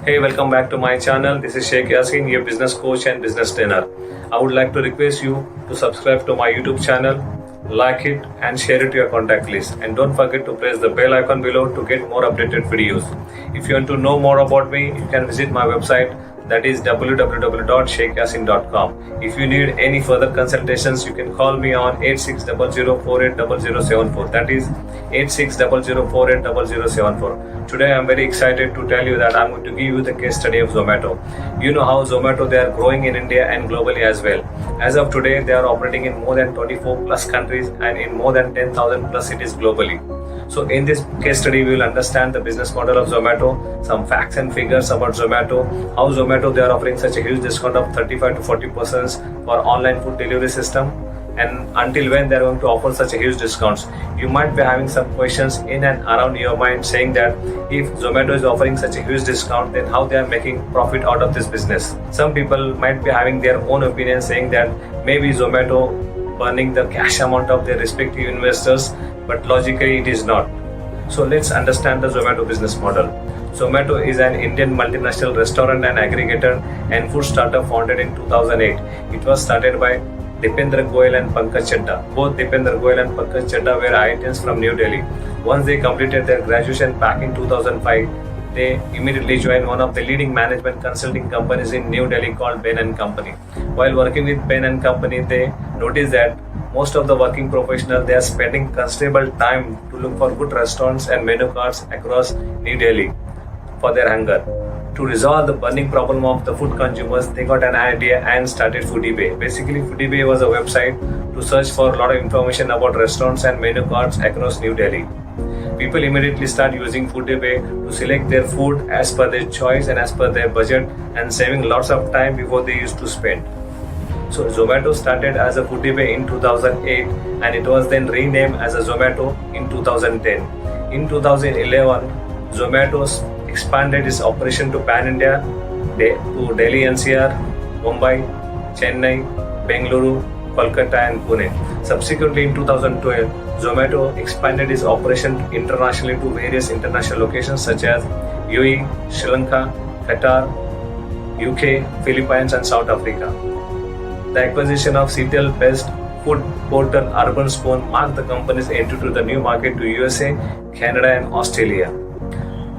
Hey, welcome back to my channel. This is Sheikh Yasin, your business coach and business trainer. I would like to request you to subscribe to my YouTube channel, like it and share it to your contact list. And don't forget to press the bell icon below to get more updated videos. If you want to know more about me, you can visit my website, that is www.sheikyasin.com. If you need any further consultations, you can call me on 8600480074. That is 8600480074. Today I am very excited to tell you that I am going to give you the case study of Zomato. You know how Zomato, they are growing in India and globally as well. As of today, they are operating in more than 24 plus countries and in more than 10,000 plus cities globally. So in this case study, we will understand the business model of Zomato, some facts and figures about Zomato, how Zomato, they are offering such a huge discount of 35 to 40% for online food delivery system, and until when they are going to offer such a huge discounts. You might be having some questions in and around your mind saying that if Zomato is offering such a huge discount, then how they are making profit out of this business. Some people might be having their own opinion saying that maybe Zomato burning the cash amount of their respective investors, but logically it is not. So let's understand the Zomato business model. Zomato is an Indian multinational restaurant and aggregator and food startup founded in 2008. It was started by Dipendra Goyal and Pankaj Chadha. Both Dipendra Goyal and Pankaj Chadha were IITians from New Delhi. Once they completed their graduation back in 2005, they immediately joined one of the leading management consulting companies in New Delhi called Bain & Company. While working with Bain & Company, they noticed that most of the working professionals, they are spending considerable time to look for good restaurants and menu cards across New Delhi for their hunger. To resolve the burning problem of the food consumers, they got an idea and started Foodie. Basically, Foodie was a website to search for a lot of information about restaurants and menu cards across New Delhi. People immediately start using Foodie to select their food as per their choice and as per their budget, and saving lots of time before they used to spend. So Zomato started as a Foodie in 2008 and it was then renamed as a Zomato in 2010. In 2011, Zomato expanded its operation to Pan-India, to Delhi NCR, Mumbai, Chennai, Bengaluru, Kolkata and Pune. Subsequently in 2012, Zomato expanded its operation internationally to various international locations such as UAE, Sri Lanka, Qatar, UK, Philippines and South Africa. The acquisition of CTL-based food portal Urban Spoon marked the company's entry to the new market to USA, Canada and Australia.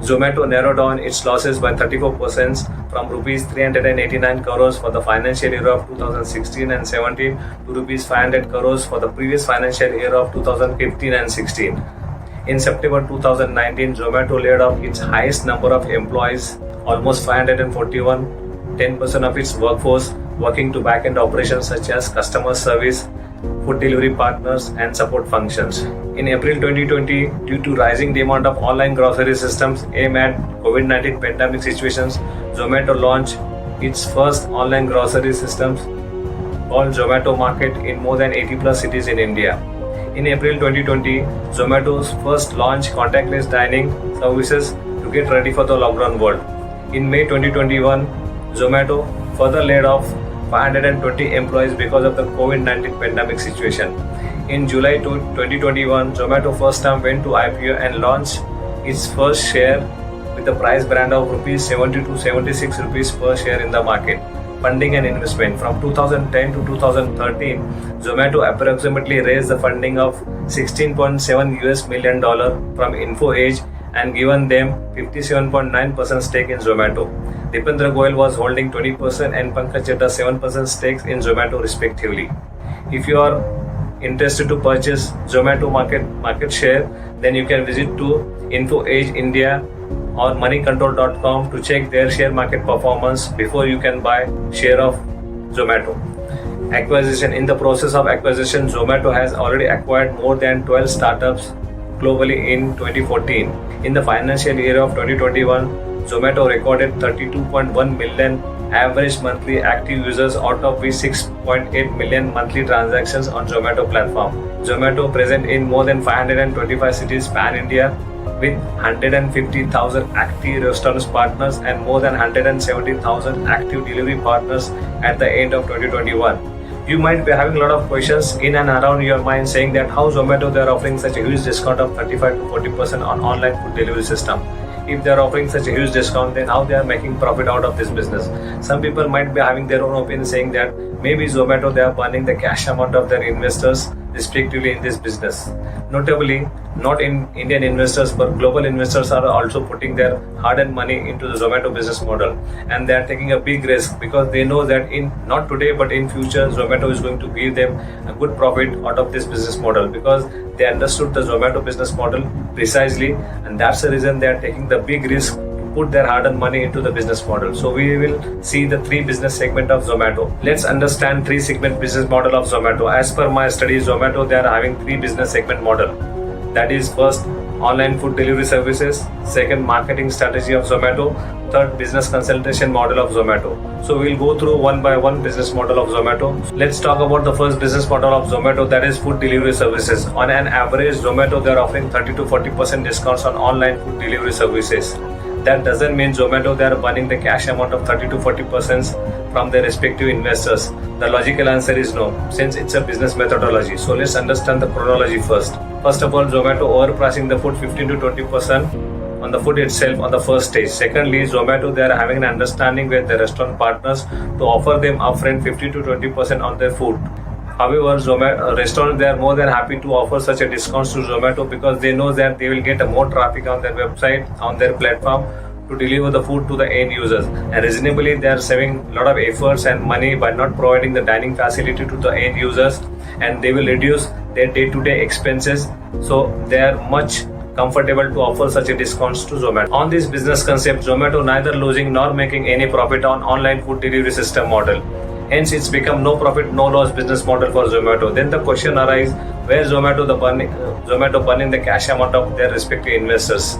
Zomato narrowed down its losses by 34% from Rs 389 crores for the financial year of 2016 and 17 to Rs 500 crores for the previous financial year of 2015 and 16. In September 2019, Zomato laid off its highest number of employees, almost 541, 10% of its workforce, working to back-end operations such as customer service, food delivery partners and support functions. In April 2020, due to rising demand of online grocery systems aimed at COVID-19 pandemic situations, Zomato launched its first online grocery systems called Zomato Market in more than 80 plus cities in India. In April 2020, Zomato's first launched contactless dining services to get ready for the lockdown world. In May 2021, Zomato further laid off 520 employees because of the COVID-19 pandemic situation. In July 2021, Zomato first time went to IPO and launched its first share with the price band of Rs 70 to 76 rupees per share in the market. Funding and investment. From 2010 to 2013, Zomato approximately raised the funding of $16.7 million from InfoAge and given them 57.9% stake in Zomato. Dipendra Goyal was holding 20% and Pankaj Chadha 7% stakes in Zomato respectively. If you are interested to purchase Zomato market share, then you can visit to InfoAge India or moneycontrol.com to check their share market performance before you can buy share of Zomato. Acquisition. In the process of acquisition, Zomato has already acquired more than 12 startups globally in 2014. In the financial year of 2021, Zomato recorded 32.1 million average monthly active users, out of which 6.8 million monthly transactions on Zomato platform. Zomato present in more than 525 cities pan-India with 150,000 active restaurant partners and more than 170,000 active delivery partners at the end of 2021. You might be having a lot of questions in and around your mind saying that how Zomato they are offering such a huge discount of 35 to 40% on online food delivery system. if they are offering such a huge discount, then how they are making profit out of this business? Some people might be having their own opinion, saying that maybe Zomato, they are burning the cash amount of their investors respectively in this business. Notably, not in Indian investors but global investors are also putting their hard-earned money into the Zomato business model, and they are taking a big risk because they know that in not today but in future Zomato is going to give them a good profit out of this business model, because they understood the Zomato business model precisely, and that's the reason they are taking the big risk to put their hard-earned money into the business model. So we will see the three business segment of Zomato. Let's understand three segment business model of Zomato. As per my study, Zomato, they are having three business segment model. That is, first, online food delivery services, second, marketing strategy of Zomato, third, business consultation model of Zomato. So we'll go through one by one business model of Zomato. Let's talk about the first business model of Zomato, that is food delivery services. On an average, Zomato, they are offering 30 to 40% discounts on online food delivery services. That doesn't mean Zomato, they are burning the cash amount of 30 to 40% from their respective investors. The logical answer is no, since it's a business methodology. So let's understand the chronology first. First of all, Zomato overpricing the food 15 to 20% on the food itself on the first stage. Secondly, Zomato, they are having an understanding with their restaurant partners to offer them upfront 50 to 20% on their food. However, Zomato restaurants, they are more than happy to offer such a discounts to Zomato because they know that they will get more traffic on their website, on their platform, to deliver the food to the end users, and reasonably they are saving a lot of efforts and money by not providing the dining facility to the end users, and they will reduce their day-to-day expenses. So they are much comfortable to offer such a discounts to Zomato. On this business concept, Zomato neither losing nor making any profit on online food delivery system model. Hence, it's become no profit, no loss business model for Zomato. Then the question arises, where Zomato burning the cash amount of their respective investors?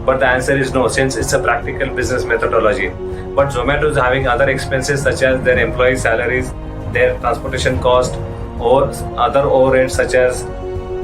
But the answer is no, since it's a practical business methodology. But Zomato is having other expenses such as their employee salaries, their transportation cost, or other overheads such as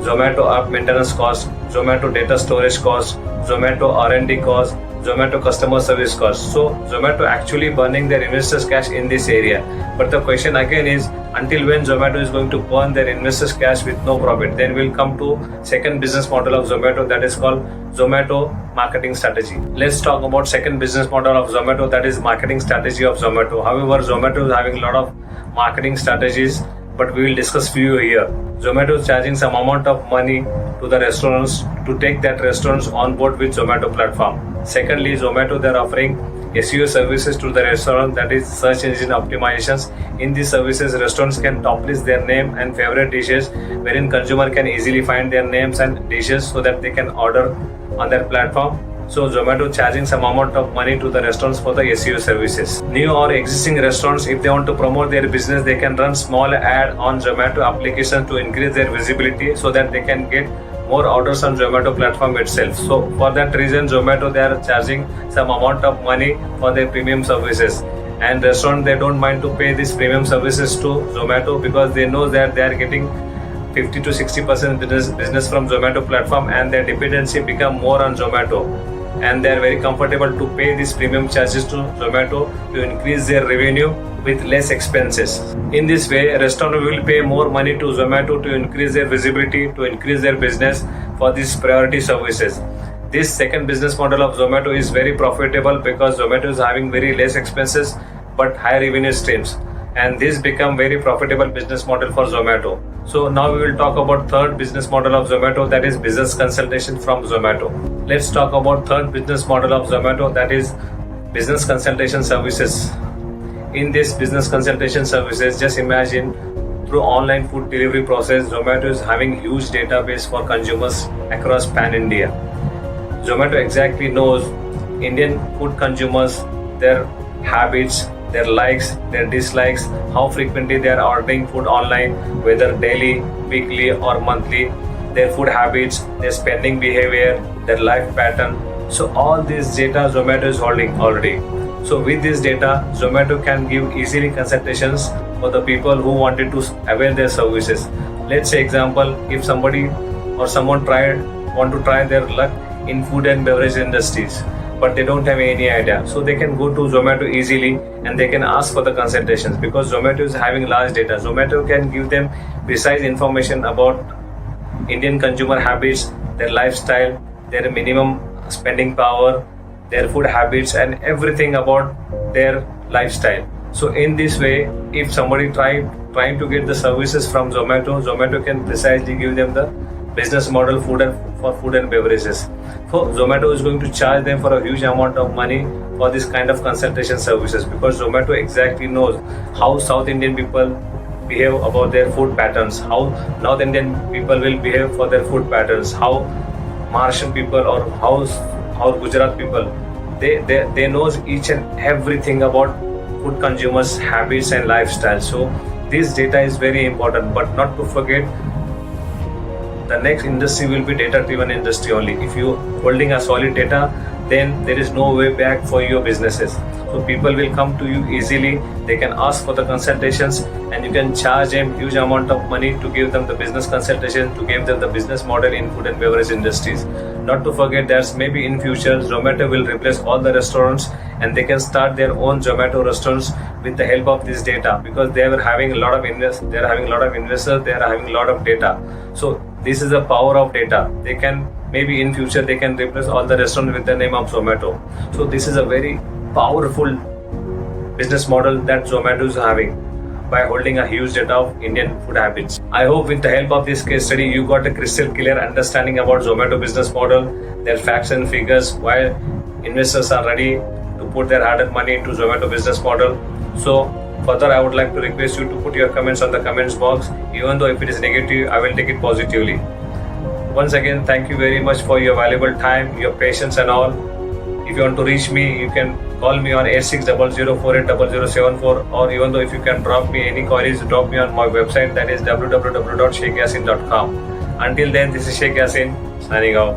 Zomato app maintenance cost, Zomato data storage cost, Zomato R&D cost, Zomato customer service cost. So Zomato actually burning their investors' cash in this area. But the question again is, until when Zomato is going to burn their investors' cash with no profit? Then we'll come to second business model of Zomato, that is called Zomato marketing strategy. Let's talk about second business model of Zomato, that is marketing strategy of Zomato. However, Zomato is having a lot of marketing strategies, but we will discuss few here. Zomato is charging some amount of money to the restaurants to take that restaurants on board with Zomato platform. Secondly, Zomato, they are offering SEO services to the restaurant, that is search engine optimizations. In these services, restaurants can top list their name and favorite dishes, wherein consumer can easily find their names and dishes so that they can order on their platform. So Zomato charging some amount of money to the restaurants for the SEO services. New or existing restaurants, if they want to promote their business, they can run small ad on Zomato application to increase their visibility so that they can get more orders on Zomato platform itself. So for that reason, Zomato, they are charging some amount of money for their premium services. And restaurant, they don't mind to pay these premium services to Zomato because they know that they are getting 50 to 60% business from Zomato platform, and their dependency become more on Zomato, and they are very comfortable to pay these premium charges to Zomato to increase their revenue with less expenses. In this way, a restaurant will pay more money to Zomato to increase their visibility, to increase their business for these priority services. This second business model of Zomato is very profitable because Zomato is having very less expenses but high revenue streams, and this become very profitable business model for Zomato. So now we will talk about third business model of Zomato, that is business consultation from Zomato. Let's talk about third business model of Zomato, that is business consultation services. In this business consultation services, just imagine through online food delivery process, Zomato is having huge database for consumers across pan-India. Zomato exactly knows Indian food consumers, their habits, their likes, their dislikes, how frequently they are ordering food online, whether daily, weekly or monthly, their food habits, their spending behavior, their life pattern. So all this data Zomato is holding already. So with this data, Zomato can give easily consultations for the people who wanted to avail their services. Let's say example, if somebody or someone want to try their luck in food and beverage industries, but they don't have any idea, so they can go to Zomato easily and they can ask for the consultations because Zomato is having large data. Zomato can give them precise information about Indian consumer habits, their lifestyle, their minimum spending power, their food habits, and everything about their lifestyle. So in this way, if somebody trying to get the services from Zomato can precisely give them the business model for food and beverages. So Zomato is going to charge them for a huge amount of money for this kind of consultation services, because Zomato exactly knows how South Indian people behave about their food patterns, how North Indian people will behave for their food patterns, how Maharashtrian people or how Gujarat people, they knows each and everything about food consumers habits and lifestyle. So this data is very important, but not to forget, the next industry will be data driven industry only. If you holding a solid data, then there is no way back for your businesses. So people will come to you easily, they can ask for the consultations, and you can charge them huge amount of money to give them the business consultation, to give them the business model in food and beverage industries. Not to forget that maybe in future Zomato will replace all the restaurants and they can start their own Zomato restaurants with the help of this data, because they are having a lot of investors, they are having a lot of data. So this is the power of data. They can maybe in future they can replace all the restaurants with the name of Zomato. So this is a very powerful business model that Zomato is having by holding a huge data of Indian food habits. I hope with the help of this case study, you got a crystal clear understanding about Zomato business model, their facts and figures, why investors are ready to put their hard-earned money into Zomato business model. So further, I would like to request you to put your comments on the comments box. Even though if it is negative, I will take it positively. Once again, thank you very much for your valuable time, your patience and all. If you want to reach me, you can call me on 8600480074, or even though if you can drop me any queries, drop me on my website, that is www.sheikh yasin.com. Until then, this is Sheikh Yasin signing off.